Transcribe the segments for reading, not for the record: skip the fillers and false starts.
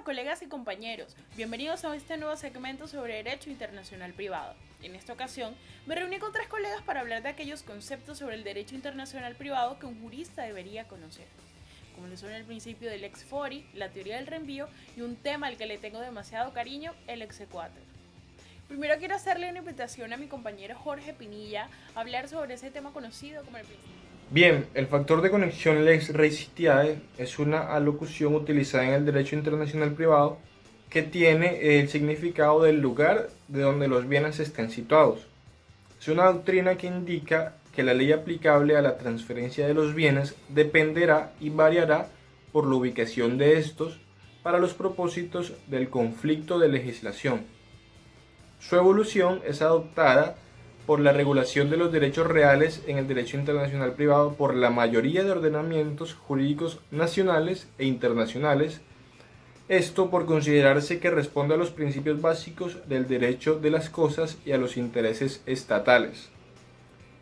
Hola colegas y compañeros, bienvenidos a este nuevo segmento sobre Derecho Internacional Privado. En esta ocasión me reuní con 3 colegas para hablar de aquellos conceptos sobre el Derecho Internacional Privado que un jurista debería conocer, como lo son el principio del ex fori, la teoría del reenvío y un tema al que le tengo demasiado cariño, el exequatur. Primero quiero hacerle una invitación a mi compañero Jorge Pinilla a hablar sobre ese tema conocido como el principio. Bien, el factor de conexión lex recitiae es una alocución utilizada en el derecho internacional privado que tiene el significado del lugar de donde los bienes estén situados. Es una doctrina que indica que la ley aplicable a la transferencia de los bienes dependerá y variará por la ubicación de estos para los propósitos del conflicto de legislación. Su evolución es adoptada por la regulación de los derechos reales en el derecho internacional privado por la mayoría de ordenamientos jurídicos nacionales e internacionales, esto por considerarse que responde a los principios básicos del derecho de las cosas y a los intereses estatales.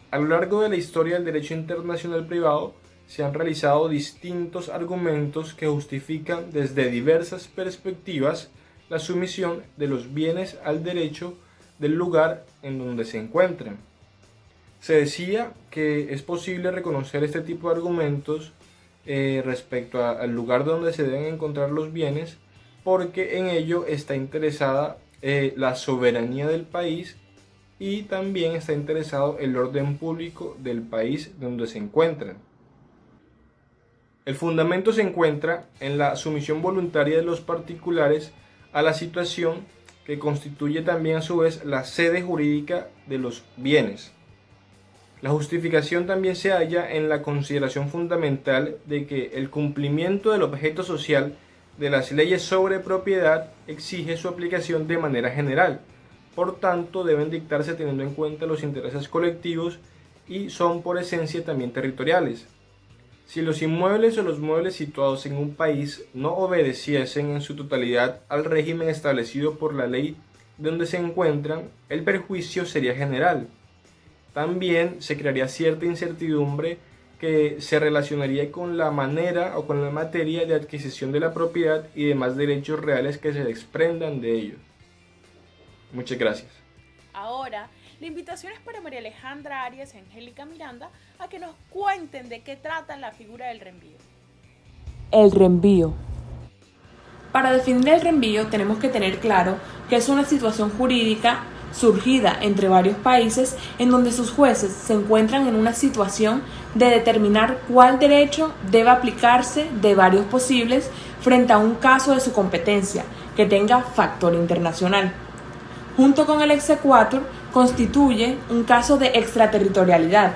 A lo largo de la historia del derecho internacional privado se han realizado distintos argumentos que justifican desde diversas perspectivas la sumisión de los bienes al derecho del lugar en donde se encuentren. Se decía que es posible reconocer este tipo de argumentos respecto al lugar donde se deben encontrar los bienes, porque en ello está interesada la soberanía del país y también está interesado el orden público del país donde se encuentran. El fundamento se encuentra en la sumisión voluntaria de los particulares a la situación que constituye también a su vez la sede jurídica de los bienes. La justificación también se halla en la consideración fundamental de que el cumplimiento del objeto social de las leyes sobre propiedad exige su aplicación de manera general, por tanto deben dictarse teniendo en cuenta los intereses colectivos y son por esencia también territoriales. Si los inmuebles o los muebles situados en un país no obedeciesen en su totalidad al régimen establecido por la ley donde se encuentran, el perjuicio sería general. También se crearía cierta incertidumbre que se relacionaría con la manera o con la materia de adquisición de la propiedad y demás derechos reales que se desprendan de ello. Muchas gracias. Ahora, la invitación es para María Alejandra Arias y Angélica Miranda a que nos cuenten de qué trata la figura del reenvío. El reenvío. Para definir el reenvío tenemos que tener claro que es una situación jurídica surgida entre varios países en donde sus jueces se encuentran en una situación de determinar cuál derecho debe aplicarse de varios posibles frente a un caso de su competencia que tenga factor internacional. Junto con el exequatur constituye un caso de extraterritorialidad.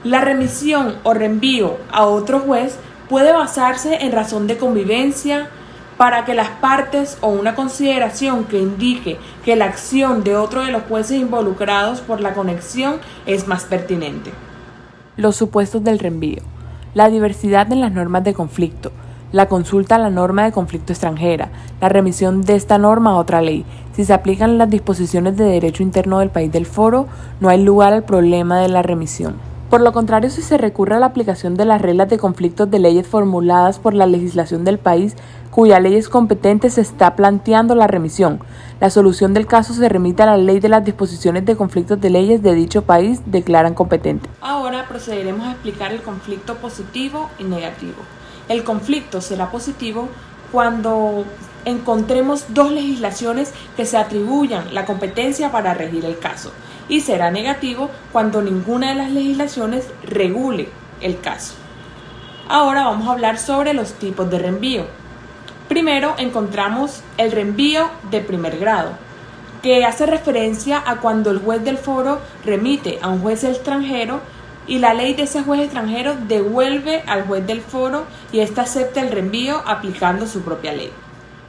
La remisión o reenvío a otro juez puede basarse en razón de convivencia, para que las partes o una consideración que indique que la acción de otro de los jueces involucrados por la conexión es más pertinente. Los supuestos del reenvío. La diversidad en las normas de conflicto. La consulta a la norma de conflicto extranjera, la remisión de esta norma a otra ley. Si se aplican las disposiciones de derecho interno del país del foro, no hay lugar al problema de la remisión. Por lo contrario, si se recurre a la aplicación de las reglas de conflictos de leyes formuladas por la legislación del país cuya ley es competente, se está planteando la remisión. La solución del caso se remite a la ley de las disposiciones de conflictos de leyes de dicho país declaran competente. Ahora procederemos a explicar el conflicto positivo y negativo. El conflicto será positivo cuando encontremos dos legislaciones que se atribuyan la competencia para regir el caso, y será negativo cuando ninguna de las legislaciones regule el caso. Ahora vamos a hablar sobre los tipos de reenvío. Primero encontramos el reenvío de primer grado, que hace referencia a cuando el juez del foro remite a un juez extranjero y la ley de ese juez extranjero devuelve al juez del foro y éste acepta el reenvío aplicando su propia ley.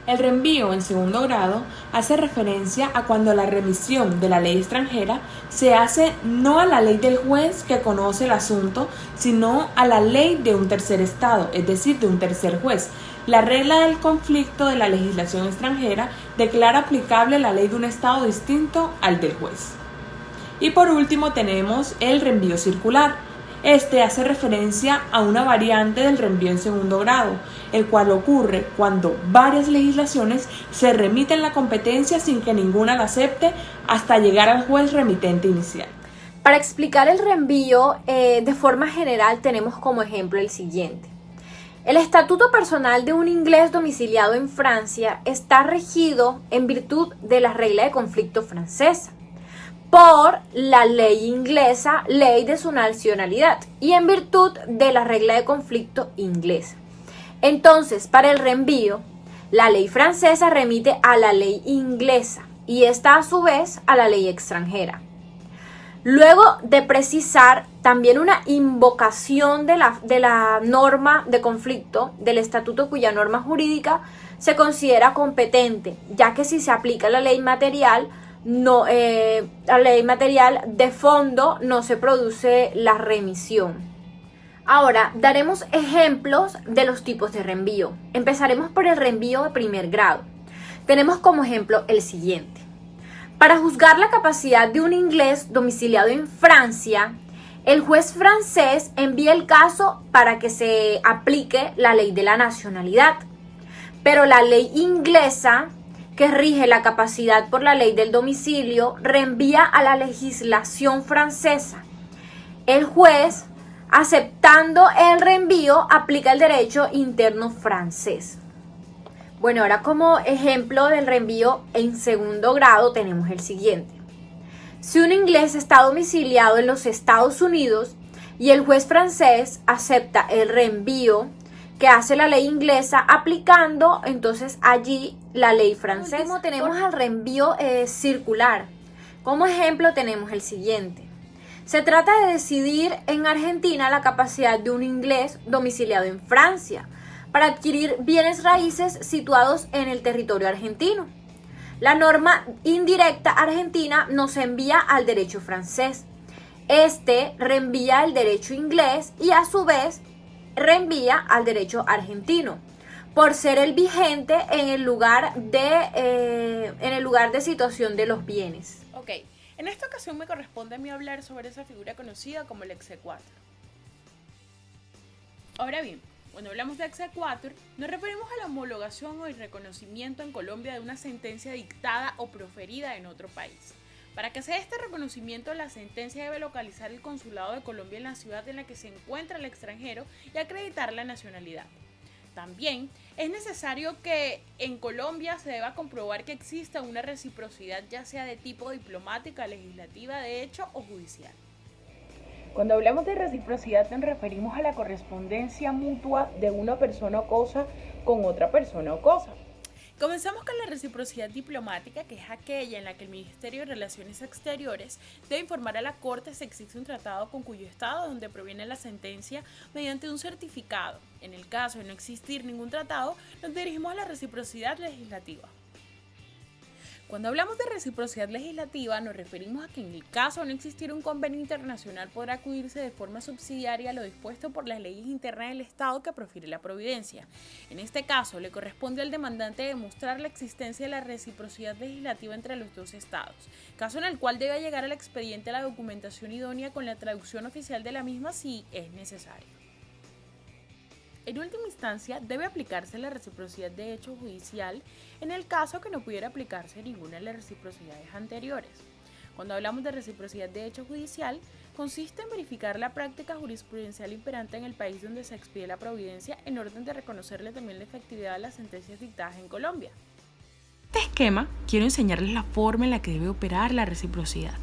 El reenvío en segundo grado hace referencia a cuando la remisión de la ley extranjera se hace no a la ley del juez que conoce el asunto, sino a la ley de un tercer estado, es decir, de un tercer juez. La regla del conflicto de la legislación extranjera declara aplicable la ley de un estado distinto al del juez. Y por último tenemos el reenvío circular. Este hace referencia a una variante del reenvío en segundo grado, el cual ocurre cuando varias legislaciones se remiten la competencia sin que ninguna la acepte hasta llegar al juez remitente inicial. Para explicar el reenvío, de forma general tenemos como ejemplo el siguiente. El estatuto personal de un inglés domiciliado en Francia está regido en virtud de la regla de conflicto francesa, por la ley inglesa, ley de su nacionalidad, y en virtud de la regla de conflicto inglesa. Entonces, para el reenvío, la ley francesa remite a la ley inglesa y esta a su vez a la ley extranjera. Luego de precisar también una invocación de la norma de conflicto del estatuto cuya norma jurídica se considera competente, ya que si se aplica la ley material, la ley material de fondo no se produce la remisión. Ahora, daremos ejemplos de los tipos de reenvío. Empezaremos por el reenvío de primer grado. Tenemos como ejemplo el siguiente. Para juzgar la capacidad de un inglés domiciliado en Francia, el juez francés envía el caso para que se aplique la ley de la nacionalidad. Pero la ley inglesa, que rige la capacidad por la ley del domicilio, reenvía a la legislación francesa. El juez, aceptando el reenvío, aplica el derecho interno francés. Bueno, ahora como ejemplo del reenvío en segundo grado tenemos el siguiente. Si un inglés está domiciliado en los Estados Unidos y el juez francés acepta el reenvío que hace la ley inglesa, aplicando entonces allí la ley francesa. Por último, tenemos el reenvío circular. Como ejemplo tenemos el siguiente. Se trata de decidir en Argentina la capacidad de un inglés domiciliado en Francia para adquirir bienes raíces situados en el territorio argentino. La norma indirecta argentina nos envía al derecho francés. Este reenvía el derecho inglés y a su vez reenvía al derecho argentino, por ser el vigente en el lugar de situación de los bienes. Ok, en esta ocasión me corresponde a mí hablar sobre esa figura conocida como el exequatur. Ahora bien, cuando hablamos de exequatur, nos referimos a la homologación o el reconocimiento en Colombia de una sentencia dictada o proferida en otro país. Para que sea este reconocimiento, la sentencia debe localizar el consulado de Colombia en la ciudad en la que se encuentra el extranjero y acreditar la nacionalidad. También es necesario que en Colombia se deba comprobar que exista una reciprocidad, ya sea de tipo diplomática, legislativa, de hecho o judicial. Cuando hablamos de reciprocidad nos referimos a la correspondencia mutua de una persona o cosa con otra persona o cosa. Comenzamos con la reciprocidad diplomática, que es aquella en la que el Ministerio de Relaciones Exteriores debe informar a la Corte si existe un tratado con cuyo estado donde proviene la sentencia mediante un certificado. En el caso de no existir ningún tratado, nos dirigimos a la reciprocidad legislativa. Cuando hablamos de reciprocidad legislativa, nos referimos a que en el caso de no existir un convenio internacional podrá acudirse de forma subsidiaria a lo dispuesto por las leyes internas del Estado que profiere la providencia. En este caso, le corresponde al demandante demostrar la existencia de la reciprocidad legislativa entre los dos Estados, caso en el cual debe llegar al expediente la documentación idónea con la traducción oficial de la misma si es necesario. En última instancia, debe aplicarse la reciprocidad de hecho judicial en el caso que no pudiera aplicarse ninguna de las reciprocidades anteriores. Cuando hablamos de reciprocidad de hecho judicial, consiste en verificar la práctica jurisprudencial imperante en el país donde se expide la providencia en orden de reconocerle también la efectividad de las sentencias dictadas en Colombia. En este esquema, quiero enseñarles la forma en la que debe operar la reciprocidad.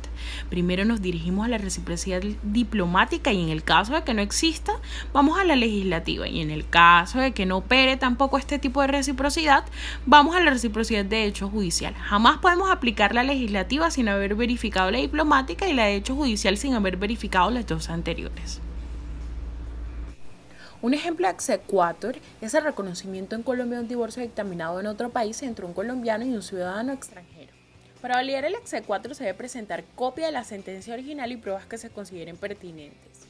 Primero nos dirigimos a la reciprocidad diplomática y en el caso de que no exista, vamos a la legislativa. Y en el caso de que no opere tampoco este tipo de reciprocidad, vamos a la reciprocidad de hecho judicial. Jamás podemos aplicar la legislativa sin haber verificado la diplomática y la de hecho judicial sin haber verificado las dos anteriores. Un ejemplo de exequatur es el reconocimiento en Colombia de un divorcio dictaminado en otro país entre un colombiano y un ciudadano extranjero. Para validar el exequatur se debe presentar copia de la sentencia original y pruebas que se consideren pertinentes.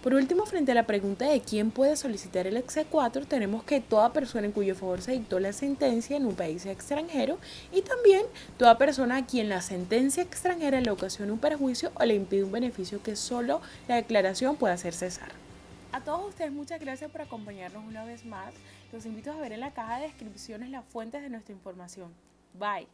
Por último, frente a la pregunta de quién puede solicitar el exequatur, tenemos que toda persona en cuyo favor se dictó la sentencia en un país extranjero y también toda persona a quien la sentencia extranjera le ocasiona un perjuicio o le impide un beneficio que solo la declaración puede hacer cesar. A todos ustedes muchas gracias por acompañarnos una vez más. Los invito a ver en la caja de descripciones las fuentes de nuestra información. Bye.